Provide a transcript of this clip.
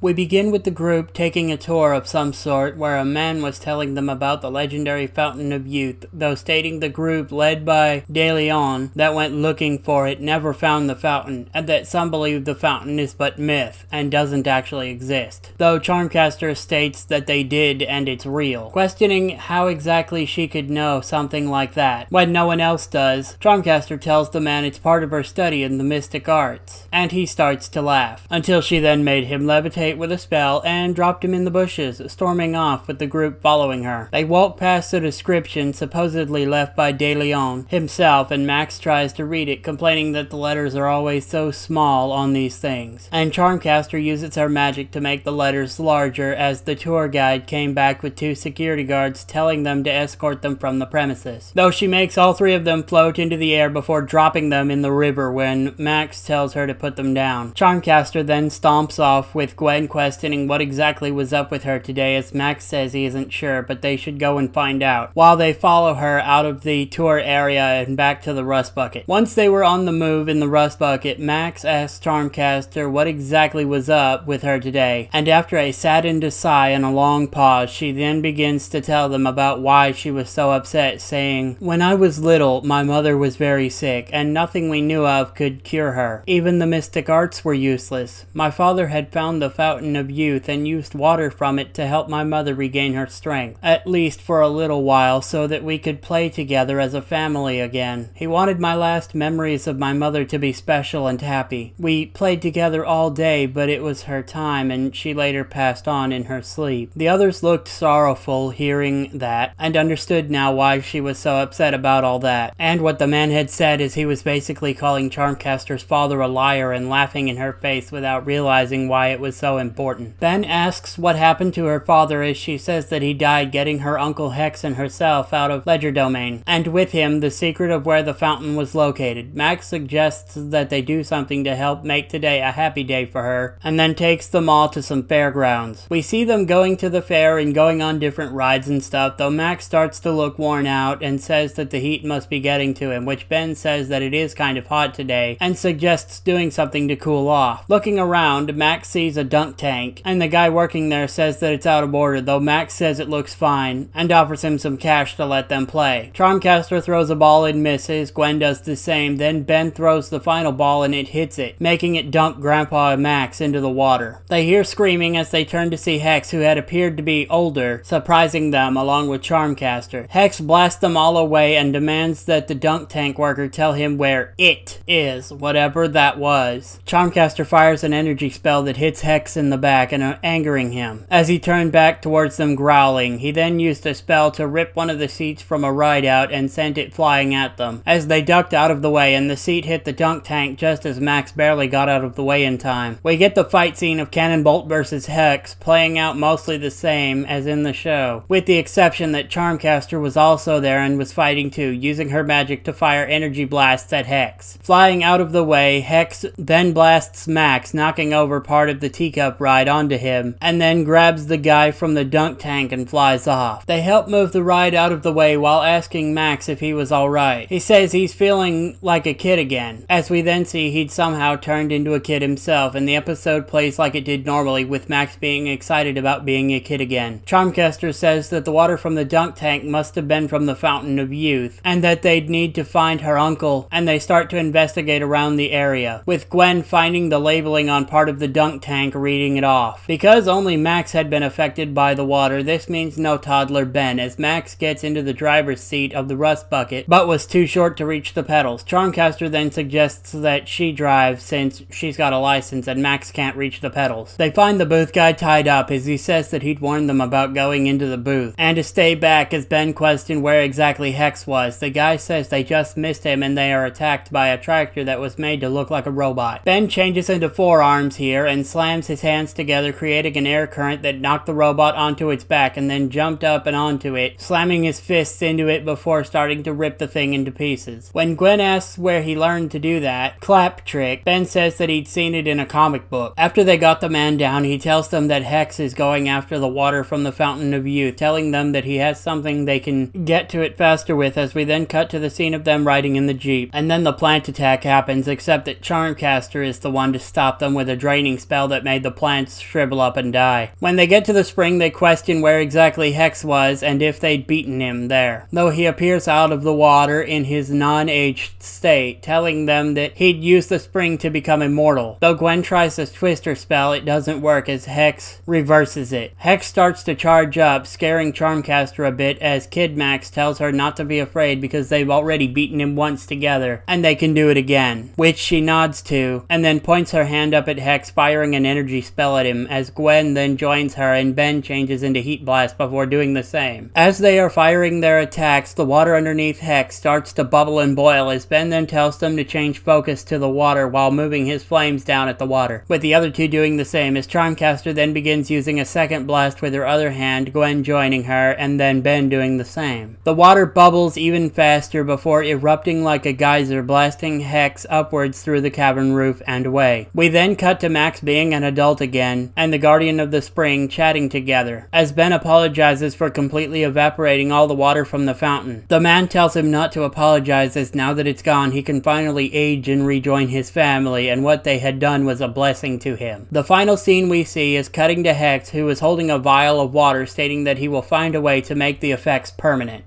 We begin with the group taking a tour of some sort where a man was telling them about the legendary Fountain of Youth, though stating the group led by De Leon that went looking for it never found the fountain, and that some believe the fountain is but myth and doesn't actually exist, though Charmcaster states that they did and it's real. Questioning how exactly she could know something like that when no one else does, Charmcaster tells the man it's part of her study in the mystic arts, and he starts to laugh, until she then made him levitate with a spell and dropped him in the bushes, storming off with the group following her. They walk past the description supposedly left by De Leon himself, and Max tries to read it, complaining that the letters are always so small on these things. And Charmcaster uses her magic to make the letters larger, as the tour guide came back with 2 security guards telling them to escort them from the premises, though she makes all 3 of them float into the air before dropping them in the river when Max tells her to put them down. Charmcaster then stomps off with Gwen questioning what exactly was up with her today, as Max says he isn't sure, but they should go and find out, while they follow her out of the tour area and back to the Rust Bucket. Once they were on the move in the Rust Bucket, Max asks Charmcaster what exactly was up with her today, and after a saddened sigh and a long pause, she then begins to tell them about why she was so upset, saying, "When I was little, my mother was very sick, and nothing we knew of could cure her. Even the mystic arts were useless. My father had found the Fountain of Youth and used water from it to help my mother regain her strength, at least for a little while, so that we could play together as a family again. He wanted my last memories of my mother to be special and happy. We played together all day, but it was her time, and she later passed on in her sleep." The others looked sorrowful hearing that, and understood now why she was so upset about all that, and what the man had said, as he was basically calling Charmcaster's father a liar and laughing in her face without realizing why it was so important. Ben asks what happened to her father, as she says that he died getting her Uncle Hex and herself out of Legerdemain, and with him the secret of where the fountain was located. Max suggests that they do something to help make today a happy day for her, and then takes them all to some fairgrounds. We see them going to the fair and going on different rides and stuff, though Max starts to look worn out and says that the heat must be getting to him, which Ben says that it is kind of hot today and suggests doing something to cool off. Looking around, Max sees a dunk tank, and the guy working there says that it's out of order, though Max says it looks fine and offers him some cash to let them play. Charmcaster throws a ball and misses, Gwen does the same, then Ben throws the final ball and it hits it, making it dunk Grandpa and Max into the water. They hear screaming as they turn to see Hex, who had appeared to be older, surprising them along with Charmcaster. Hex blasts them all away and demands that the dunk tank worker tell him where it is, whatever that was. Charmcaster fires an energy spell that hits Hex in the back and angering him, as he turned back towards them growling. He then used a spell to rip one of the seats from a ride out and sent it flying at them, as they ducked out of the way, and the seat hit the dunk tank just as Max barely got out of the way in time. We get the fight scene of Cannonbolt versus Hex, playing out mostly the same as in the show, with the exception that Charmcaster was also there and was fighting too, using her magic to fire energy blasts at Hex. Flying out of the way, Hex then blasts Max, knocking over part of the teacup ride onto him, and then grabs the guy from the dunk tank and flies off. They help move the ride out of the way while asking Max if he was alright. He says he's feeling like a kid again, as we then see he'd somehow turned into a kid himself, and the episode plays like it did normally, with Max being excited about being a kid again. Charmcaster says that the water from the dunk tank must have been from the Fountain of Youth, and that they'd need to find her uncle, and they start to investigate around the area, with Gwen finding the labeling on part of the dunk tank, reading it off. Because only Max had been affected by the water, this means no toddler Ben, as Max gets into the driver's seat of the Rust Bucket, but was too short to reach the pedals. Charmcaster then suggests that she drive, since she's got a license and Max can't reach the pedals. They find the booth guy tied up, as he says that he'd warned them about going into the booth, and to stay back, as Ben questioned where exactly Hex was. The guy says they just missed him and they are attacked by a tractor that was made to look like a robot. Ben changes into forearms here and slams his hands together, creating an air current that knocked the robot onto its back, and then jumped up and onto it, slamming his fists into it before starting to rip the thing into pieces. When Gwen asks where he learned to do that clap trick, Ben says that he'd seen it in a comic book. After they got the man down, he tells them that Hex is going after the water from the Fountain of Youth, telling them that he has something they can get to it faster with, as we then cut to the scene of them riding in the Jeep. And then the plant attack happens, except that Charmcaster is the one to stop them with a draining spell that made the the plants shrivel up and die. When they get to the spring, they question where exactly Hex was and if they'd beaten him there, though he appears out of the water in his non-aged state, telling them that he'd use the spring to become immortal. Though Gwen tries to twist her spell, it doesn't work as Hex reverses it. Hex starts to charge up, scaring Charmcaster a bit as Kid Max tells her not to be afraid because they've already beaten him once together, and they can do it again, which she nods to, and then points her hand up at Hex, firing an energy spell at him, as Gwen then joins her and Ben changes into Heat Blast before doing the same. As they are firing their attacks, the water underneath Hex starts to bubble and boil as Ben then tells them to change focus to the water while moving his flames down at the water, with the other two doing the same as Charmcaster then begins using a second blast with her other hand, Gwen joining her, and then Ben doing the same. The water bubbles even faster before erupting like a geyser, blasting Hex upwards through the cavern roof and away. We then cut to Max being an adult again, and the Guardian of the Spring chatting together, as Ben apologizes for completely evaporating all the water from the fountain. The man tells him not to apologize as now that it's gone, he can finally age and rejoin his family, and what they had done was a blessing to him. The final scene we see is cutting to Hex, who is holding a vial of water, stating that he will find a way to make the effects permanent.